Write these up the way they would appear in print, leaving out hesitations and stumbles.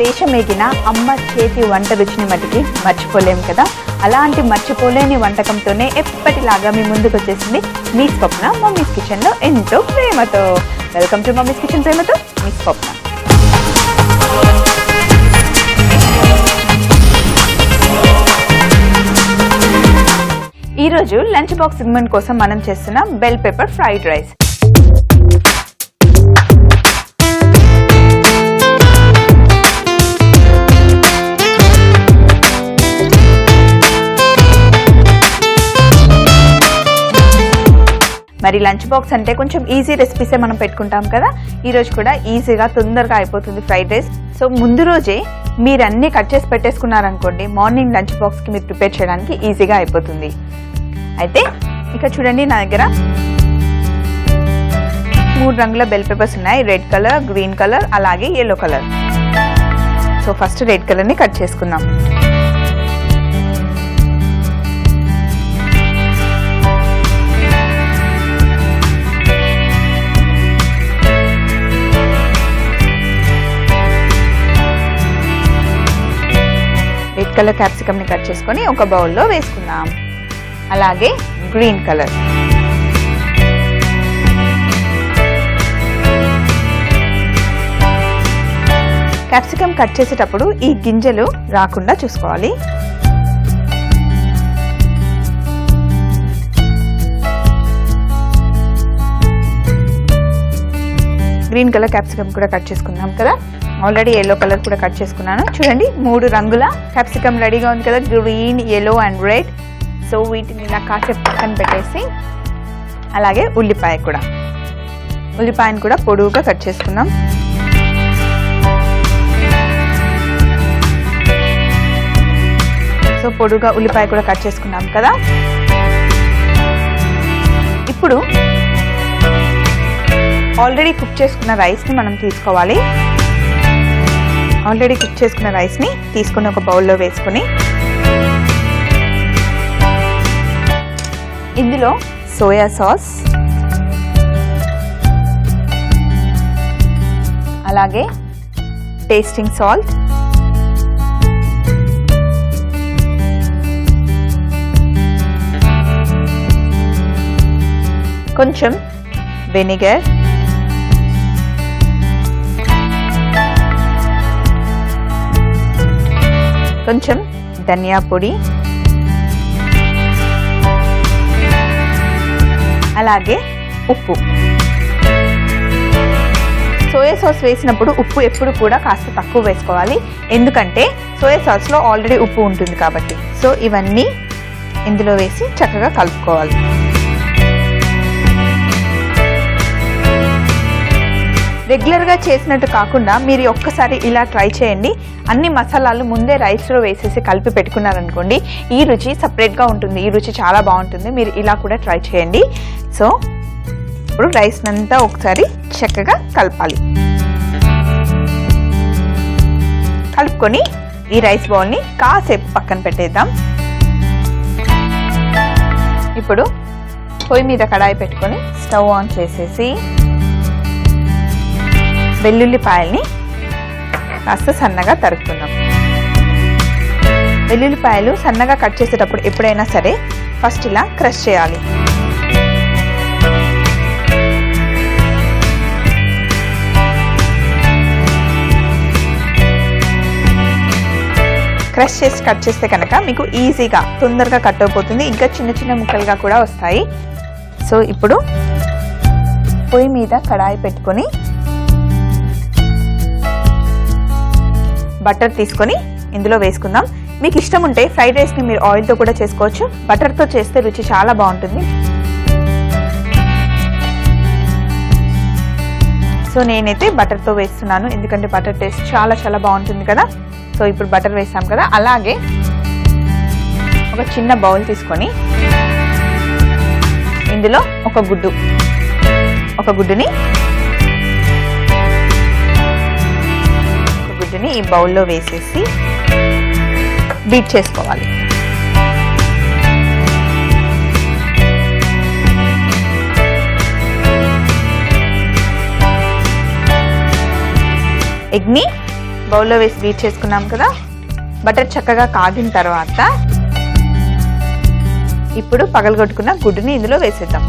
దేశమేగిన అమ్మ చేతి వంట రుచిని మటుకి మర్చిపోలేము కదా. అలాంటి మర్చిపోలేని వంటకంతోనే ఎప్పటిలాగా మీ ముందుకు వచ్చేసింది మీ స్వప్న మమ్మీస్ కిచెన్లో ఎంతో ప్రేమతో. వెల్కమ్ టు మమ్మీస్ కిచెన్, ప్రేమతో మీ స్వప్న. ఈరోజు లంచ్ బాక్స్ సెగ్మెంట్ కోసం మనం చేస్తున్న బెల్ పెప్పర్ ఫ్రైడ్ రైస్. మరి లంచ్ బాక్స్ అంటే కొంచెం ఈజీ రెసిపీసే మనం పెట్టుకుంటాం కదా. ఈరోజు కూడా ఈజీగా తొందరగా అయిపోతుంది ఫ్రైడ్ రైస్. సో ముందు రోజే మీరు అన్నీ కట్ చేసి పెట్టేసుకున్నారనుకోండి, మార్నింగ్ లంచ్ బాక్స్కి మీరు ప్రిపేర్ చేయడానికి ఈజీగా అయిపోతుంది. అయితే ఇక్కడ చూడండి, నా దగ్గర 3 రంగుల బెల్ పెప్పర్స్ ఉన్నాయి. రెడ్ కలర్, గ్రీన్ కలర్, అలాగే yellow colour. So first red కలర్ని కట్ చేసుకుందాం. రెడ్ కలర్ క్యాప్సికమ్ ని కట్ చేసుకొని ఒక బౌల్లో వేసుకుందాం. అలాగే గ్రీన్ కలర్, క్యాప్సికమ్ కట్ చేసేటప్పుడు ఈ గింజలు రాకుండా చూసుకోవాలి. గ్రీన్ కలర్ క్యాప్సికమ్ కూడా కట్ చేసుకుందాం కదా. ఆల్రెడీ yellow కలర్ కూడా కట్ చేసుకున్నాను. చూడండి, 3 రంగుల క్యాప్సికమ్ రెడీగా ఉంది కదా, green, yellow and red. So వీటిని ఇలా కాసేపు పక్కన పెట్టేసి, అలాగే ఉల్లిపాయను కూడా పొడవుగా కట్ చేసుకుందాం. సో పొడవుగా ఉల్లిపాయ కూడా కట్ చేసుకున్నాం కదా. ఇప్పుడు ఆల్రెడీ కుక్ చేసుకున్న రైస్ని మనం తీసుకోవాలి. ఆల్రెడీ కుక్ చేసుకున్న రైస్ని తీసుకుని ఒక బౌల్లో వేసుకొని, ఇందులో సోయా సాస్, అలాగే టేస్టింగ్ సాల్ట్, కొంచెం వెనిగర్, కొంచెం ధనియా పొడి, అలాగే ఉప్పు. సోయా సాస్ వేసినప్పుడు ఉప్పు ఎప్పుడు కూడా కాస్త తక్కువ వేసుకోవాలి, ఎందుకంటే సోయా సాస్లో ఆల్రెడీ ఉప్పు ఉంటుంది కాబట్టి. సో ఇవన్నీ ఇందులో వేసి చక్కగా కలుపుకోవాలి. రెగ్యులర్గా చేసినట్టు కాకుండా మీరు ఒక్కసారి ఇలా ట్రై చేయండి. అన్ని మసాలాలు ముందే రైస్లో వేసేసి కలిపి పెట్టుకున్నారనుకోండి, ఈ రుచి సపరేట్గా ఉంటుంది. ఈ రుచి చాలా బాగుంటుంది. మీరు ఇలా కూడా ట్రై చేయండి. సో ఇప్పుడు రైస్ అంతా ఒకసారి చక్కగా కలపాలి. కలుపుకొని ఈ రైస్ బౌల్ని కాసేపు పక్కన పెట్టేద్దాం. ఇప్పుడు పొయ్యి మీద కడాయి పెట్టుకొని స్టవ్ ఆన్ చేసేసి, వెల్లుల్లిపాయల్ని కాస్త సన్నగా తరుక్కుందాం. వెల్లుల్లిపాయలు సన్నగా కట్ చేసేటప్పుడు ఎప్పుడైనా సరే ఫస్ట్ ఇలా క్రష్ చేయాలి. క్రష్ చేసి కట్ చేస్తే కనుక మీకు ఈజీగా తొందరగా కట్ అయిపోతుంది, ఇంకా చిన్న చిన్న ముక్కలుగా కూడా వస్తాయి. సో ఇప్పుడు పొయ్యి మీద కడాయి పెట్టుకొని బటర్ తీసుకొని ఇందులో వేసుకుందాం. మీకు ఇష్టం ఉంటే ఫ్రైడ్ రైస్ని మీరు ఆయిల్తో కూడా చేసుకోవచ్చు. బటర్తో చేస్తే రుచి చాలా బాగుంటుంది. సో నేనైతే బటర్తో వేస్తున్నాను, ఎందుకంటే బటర్ టేస్ట్ చాలా చాలా బాగుంటుంది కదా. సో ఇప్పుడు బటర్ వేసాం కదా. అలాగే ఒక చిన్న బౌల్ తీసుకొని ఇందులో ఒక గుడ్డుని ఈ బౌల్లో వేసేసి బీట్ చేసుకోవాలి. ఎగ్ని బౌల్లో వేసి బీట్ చేసుకున్నాం కదా. బటర్ చక్కగా కాగిన తర్వాత ఇప్పుడు పగలగొట్టుకున్న గుడ్డుని ఇందులో వేసేద్దాం.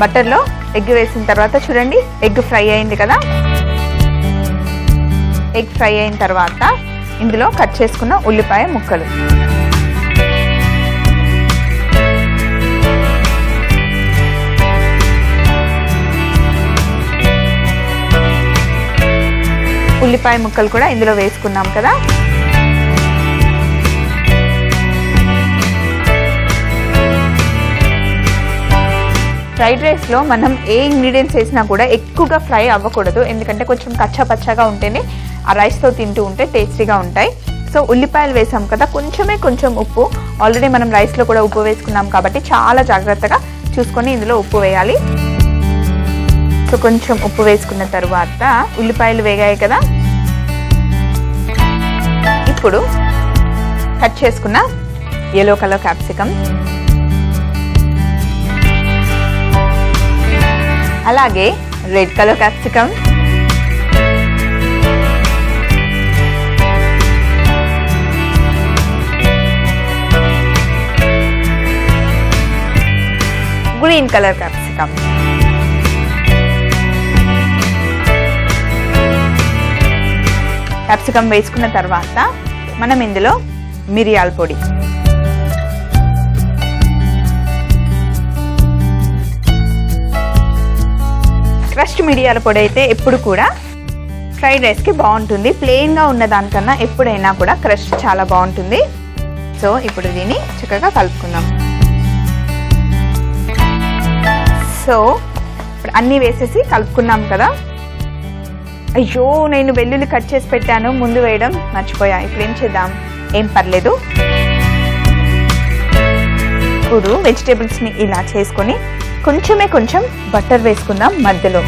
బటర్లో ఎగ్ వేసిన తర్వాత చూడండి, ఎగ్ ఫ్రై అయింది కదా. ఎగ్ ఫ్రై అయిన తర్వాత ఇందులో కట్ చేసుకున్న ఉల్లిపాయ ముక్కలు, ఉల్లిపాయ ముక్కలు కూడా ఇందులో వేసుకున్నాం కదా. ఫ్రైడ్ రైస్లో మనం ఏ ఇంగ్రీడియంట్స్ వేసినా కూడా ఎక్కువగా ఫ్రై అవ్వకూడదు, ఎందుకంటే కొంచెం కచ్చా పచ్చాగా ఉంటేనే ఆ రైస్తో తింటూ ఉంటే టేస్టీగా ఉంటాయి. సో ఉల్లిపాయలు వేసాం కదా, కొంచెం ఉప్పు, ఆల్రెడీ మనం రైస్లో కూడా ఉప్పు వేసుకున్నాం కాబట్టి చాలా జాగ్రత్తగా చూసుకొని ఇందులో ఉప్పు వేయాలి. సో కొంచెం ఉప్పు వేసుకున్న తర్వాత ఉల్లిపాయలు వేగాయి కదా. ఇప్పుడు కట్ చేసుకున్న yellow కలర్ క్యాప్సికమ్, అలాగే red colour capsicum, green colour capsicum, capsicum వేసుకున్న తర్వాత మనం ఇందులో మిరియాల పొడి, క్రష్డ్ మిరియాల పొడి అయితే ఎప్పుడు కూడా ఫ్రైడ్ రైస్కి బాగుంటుంది. ప్లెయిన్గా ఉన్న దానికన్నా ఎప్పుడైనా కూడా క్రష్ చాలా బాగుంటుంది. సో ఇప్పుడు దీన్ని చక్కగా కలుపుకుందాం. సో ఇప్పుడు అన్నీ వేసేసి కలుపుకున్నాం కదా. అయ్యో, నేను వెల్లుల్లి కట్ చేసి పెట్టాను, ముందు వేయడం మర్చిపోయా. ఇప్పుడు ఏం చేద్దాం, ఏం పర్లేదు. ఇప్పుడు వెజిటేబుల్స్ని ఇలా చేసుకొని కొంచెం బటర్ వేసుకుందాం మధ్యలో.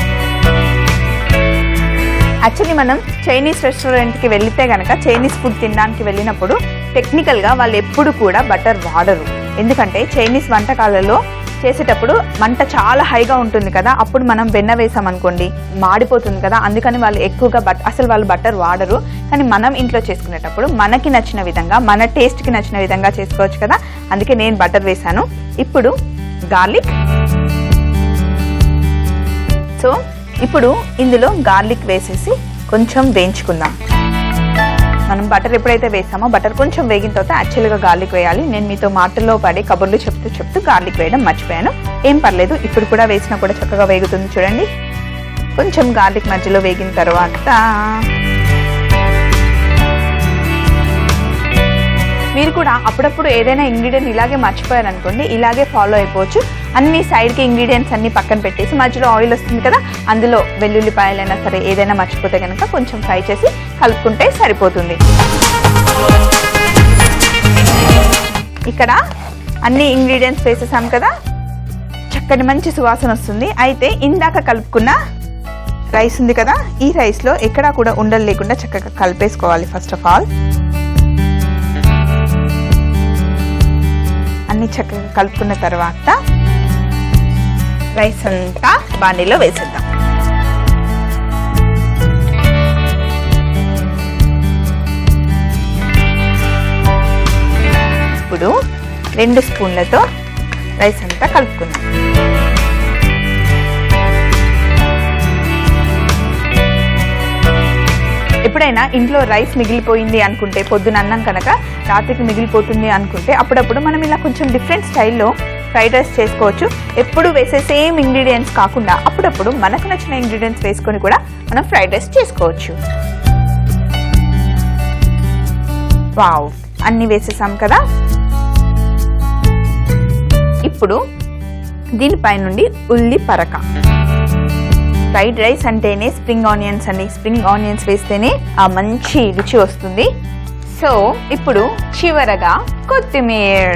యాక్చువల్లీ మనం చైనీస్ రెస్టారెంట్కి వెళితే కనుక, చైనీస్ ఫుడ్ తినడానికి వెళ్ళినప్పుడు టెక్నికల్గా వాళ్ళు ఎప్పుడు కూడా బటర్ వాడరు. ఎందుకంటే చైనీస్ వంటకాలలో చేసేటప్పుడు మంట చాలా హైగా ఉంటుంది కదా, అప్పుడు మనం వెన్న వేసామనుకోండి మాడిపోతుంది కదా. అందుకని వాళ్ళు ఎక్కువగా అసలు వాళ్ళు బటర్ వాడరు. కానీ మనం ఇంట్లో చేసుకునేటప్పుడు మనకి నచ్చిన విధంగా, మన టేస్ట్కి నచ్చిన విధంగా చేసుకోవచ్చు కదా, అందుకే నేను బటర్ వేసాను. ఇప్పుడు గార్లిక్. సో ఇప్పుడు ఇందులో గార్లిక్ వేసేసి కొంచెం వేయించుకుందాం. మనం బటర్ ఎప్పుడైతే వేసామో బటర్ కొంచెం వేగిన తర్వాత యాక్చువల్గా గార్లిక్ వేయాలి. నేను మీతో మాటల్లో పడి కబుర్లు చెప్తూ గార్లిక్ వేయడం మర్చిపోయాను. ఏం పర్లేదు, ఇప్పుడు కూడా వేసినా కూడా చక్కగా వేగుతుంది. చూడండి, కొంచెం గార్లిక్ మధ్యలో వేగిన తర్వాత మీరు కూడా అప్పుడప్పుడు ఏదైనా ఇంగ్రీడియంట్ ఇలాగే మర్చిపోయారనుకోండి, ఇలాగే ఫాలో అయిపోవచ్చు. అన్ని సైడ్కి ఇంగ్రీడియంట్స్ అన్ని పక్కన పెట్టేసి మధ్యలో ఆయిల్ వస్తుంది కదా, అందులో వెల్లుల్లిపాయలైనా సరే ఏదైనా మర్చిపోతే కనుక కొంచెం ఫ్రై చేసి కలుపుకుంటే సరిపోతుంది. ఇక్కడ అన్ని ఇంగ్రీడియంట్స్ వేసేసాం కదా, చక్కటి మంచి సువాసన వస్తుంది. అయితే ఇందాక కలుపుకున్న రైస్ ఉంది కదా, ఈ రైస్లో ఎక్కడా కూడా ఉండలు లేకుండా చక్కగా కలిపేసుకోవాలి. ఫస్ట్ ఆఫ్ ఆల్ అన్ని చక్కగా కలుపుకున్న తర్వాత రైస్ అంతా బాణీలో వేసేద్దాం. ఇప్పుడు 2 స్పూన్లతో రైస్ అంతా కలుపుకుందాం. ఎప్పుడైనా ఇంట్లో రైస్ మిగిలిపోయింది అనుకుంటే, పొద్దున అన్నం కనుక రాత్రికి మిగిలిపోతుంది అనుకుంటే, అప్పుడప్పుడు మనం ఇలా కొంచెం డిఫరెంట్ స్టైల్లో ఫ్రైడ్ రైస్ చేసుకోవచ్చు. ఎప్పుడు వేసే సేమ్ ఇంగ్రీడియంట్స్ కాకుండా అప్పుడప్పుడు మనకు నచ్చిన ఇంగ్రీడియంట్స్ వేసుకొని కూడా మనం ఫ్రైడ్ రైస్ చేసుకోవచ్చు. వావ్, అన్నీ వేసేసాం కదా. ఇప్పుడు దీనిపై నుండి ఉల్లి పరక. ఫ్రైడ్ రైస్ అంటేనే స్ప్రింగ్ ఆనియన్స్ అండి. స్ప్రింగ్ ఆనియన్స్ వేస్తేనే ఆ మంచి రుచి వస్తుంది. సో ఇప్పుడు చివరగా కొత్తిమీర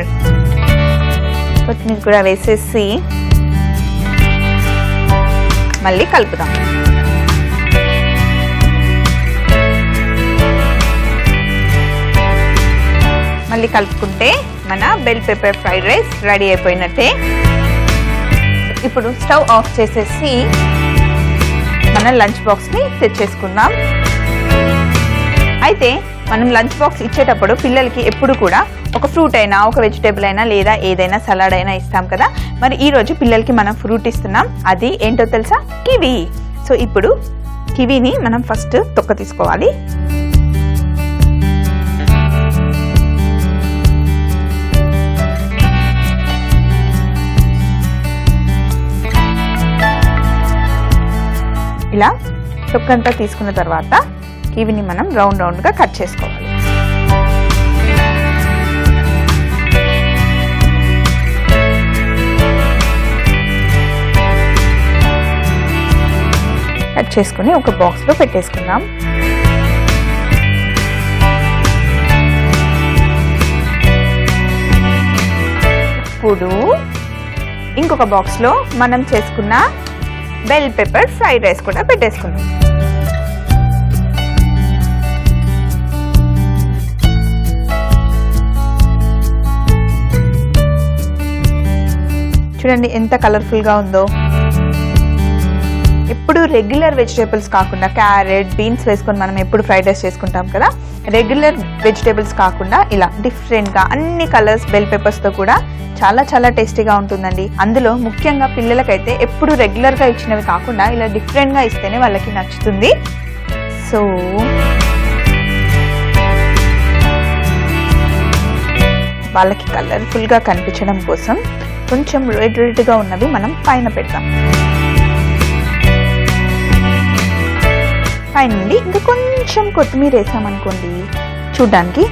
కూడా వేసేసి మళ్ళీ కలుపుదాం. మళ్ళీ కలుపుకుంటే మన bell pepper fried rice ready అయిపోయినట్టే. ఇప్పుడు స్టవ్ ఆఫ్ చేసేసి మన లంచ్ బాక్స్ని తెచ్చేసుకుందాం. అయితే మనం లంచ్ బాక్స్ ఇచ్చేటప్పుడు పిల్లలకి ఎప్పుడు కూడా ఒక ఫ్రూట్ అయినా, ఒక వెజిటేబుల్ అయినా, లేదా ఏదైనా సలాడ్ అయినా ఇస్తాం కదా. మరి ఈరోజు పిల్లలకి మనం ఫ్రూట్ ఇస్తున్నాం. అది ఏంటో తెలుసా? కివి. సో ఇప్పుడు కివీని మనం ఫస్ట్ తొక్క తీసుకోవాలి. ఇలా తొక్కంతా తీసుకున్న తర్వాత కివిని మనం రౌండ్గా కట్ చేసుకోవాలి. కట్ చేసుకుని ఒక బాక్స్లో పెట్టేసుకుందాం. ఇప్పుడు ఇంకొక బాక్స్లో మనం చేసుకున్న బెల్ పెప్పర్ ఫ్రైడ్ రైస్ కూడా పెట్టేసుకుందాం. చూడండి ఎంత కలర్ఫుల్గా ఉందో. ఎప్పుడు రెగ్యులర్ వెజిటేబుల్స్ కాకుండా క్యారెట్, బీన్స్ వేసుకొని మనం ఎప్పుడు ఫ్రైడ్ రైస్ చేసుకుంటాం కదా. రెగ్యులర్ వెజిటేబుల్స్ కాకుండా ఇలా డిఫరెంట్గా అన్ని కలర్స్ బెల్ పెప్పర్స్తో కూడా చాలా చాలా టేస్టీగా ఉంటుందండి. అందులో ముఖ్యంగా పిల్లలకైతే ఎప్పుడు రెగ్యులర్గా ఇచ్చినవి కాకుండా ఇలా డిఫరెంట్గా ఇస్తేనే వాళ్ళకి నచ్చుతుంది. సో వాళ్ళకి కలర్ఫుల్గా కనిపించడం కోసం కొంచెం రెడ్గా ఉన్నవి మనం పైన పెడతాం. పైన నుండి ఇంకా కొంచెం కొత్తిమీర వేసామనుకోండి, చూడ్డానికి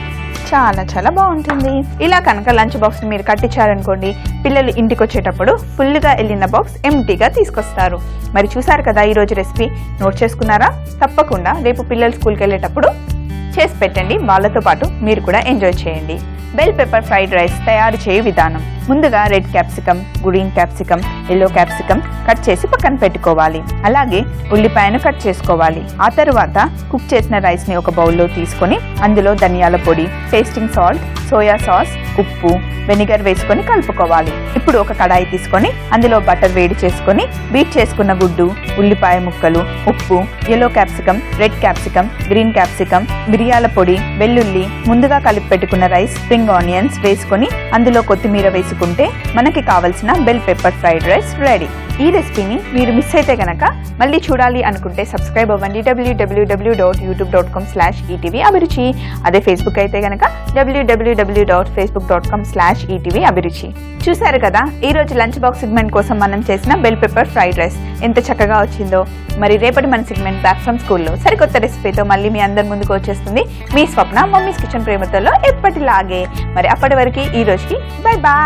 చాలా చాలా బాగుంటుంది. ఇలా కనుక లంచ్ బాక్స్ని మీరు కట్టించారనుకోండి, పిల్లలు ఇంటికి వచ్చేటప్పుడు ఫుల్గా వెళ్ళిన బాక్స్ ఎంటీగా తీసుకొస్తారు. మరి చూసారు కదా ఈరోజు రెసిపీ, నోట్ చేసుకున్నారా? తప్పకుండా రేపు పిల్లలు స్కూల్కి వెళ్ళేటప్పుడు చేసి పెట్టండి. వాళ్ళతో పాటు మీరు కూడా ఎంజాయ్ చేయండి. బెల్ పెప్పర్ ఫ్రైడ్ రైస్ తయారు చేయు విధానం: ముందుగా red capsicum, green capsicum, yellow capsicum cut చేసి పక్కన పెట్టుకోవాలి. అలాగే ఉల్లిపాయను కట్ చేసుకోవాలి. ఆ తర్వాత కుక్ చేసిన రైస్ ని ఒక బౌల్లో తీసుకొని అందులో ధనియాల పొడి, టేస్టింగ్ సాల్ట్, సోయా సాస్, ఉప్పు, వెనిగర్ వేసుకొని కలుపుకోవాలి. ఇప్పుడు ఒక కడాయి తీసుకొని అందులో బటర్ వేడి చేసుకొని బీట్ చేసుకున్న గుడ్డు, ఉల్లిపాయ ముక్కలు, ఉప్పు, yellow capsicum, red capsicum, green capsicum, మిరియాల పొడి, వెల్లుల్లి, ముందుగా కలిపి పెట్టుకున్న రైస్, స్ప్రింగ్ ఆనియన్స్ వేసుకొని అందులో కొత్తిమీర వేసుకుంటే మనకి కావలసిన bell pepper fried rice ready. ఈ రెసిపీని మీరు మిస్ అయితే గనక మళ్ళీ చూడాలి అనుకుంటే సబ్స్క్రైబ్ అవ్వండి www.youtube.com/ETV అభిరుచి. అదే ఫేస్బుక్ అయితే గనక www.facebook.com/ETV అభిరుచి. చూసారు కదా ఈరోజు లంచ్ బాక్స్ సెగ్మెంట్ కోసం మనం చేసిన బెల్ పెప్పర్ ఫ్రైడ్ రైస్ ఎంత చక్కగా వచ్చిందో. మరి రేపటి మన సెగ్మెంట్ బ్యాక్ ఫ్రమ్ స్కూల్లో సరికొత్త రెసిపీతో మళ్ళీ మీ అందరి ముందుకు వచ్చేస్తుంది మీ స్వప్న మమ్మీస్ కిచెన్ ప్రేమతలో ఎప్పటిలాగే. మరి అప్పటి వరకు ఈ రోజుకి బై బాయ్.